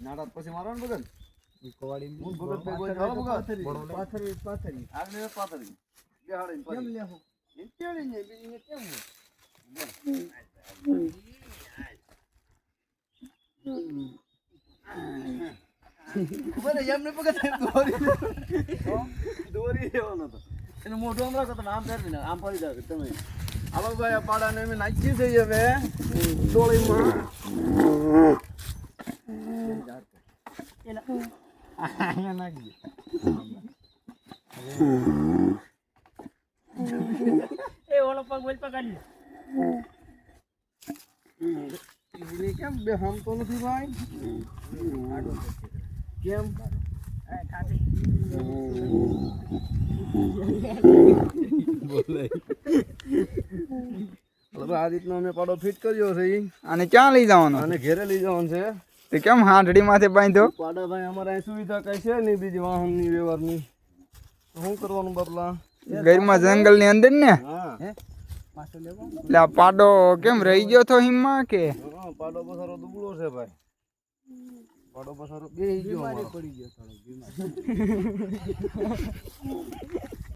નાડા પછી મારવાનું બગન કોવાડી હું બગન પે કોઈ હાલો બગન પાથરી આગળ પાથરી બેહાડીને કેમ પછી લેહો ઇન્ટેલી ને બીજી કેમ બરે એમને બગન દોરી લેવાનો તો એને મોઢું આમ રાખો તો આમ ફેરવી ને આમ ફરી જાવ તમે હાલો ભાઈ આ પાડાને અમે નાખી દઈએ હવે ડોળીમાં અહીંયા નાખી એ ઓલો પગ બોલ પકડી લે કેમ બે હમ તો નથી ભાઈ કેમ બોલે હવે આ રીતનો અમે પાડો ફિટ કર્યો છે અને ક્યાં લઈ જવાનો અને ઘેરે લઈ જવાનું છે તે કેમ હાંડડી માથે બાંધ્યો પાડા ભાઈ અમારે અહીં સુવિધા કઈ છે નહીં બીજી વાહનની વ્યવહારની તો શું કરવાનું બાપલા ગઈરમાં જંગલ ની અંદર ને હા એટલે આ પાડો કેમ રહી ગયો તો હિમમાં કે હા પાડો પસારો દુબળો છે ભાઈ પાડો પસારો બે ગયો પડી ગયો થોડો બીમાર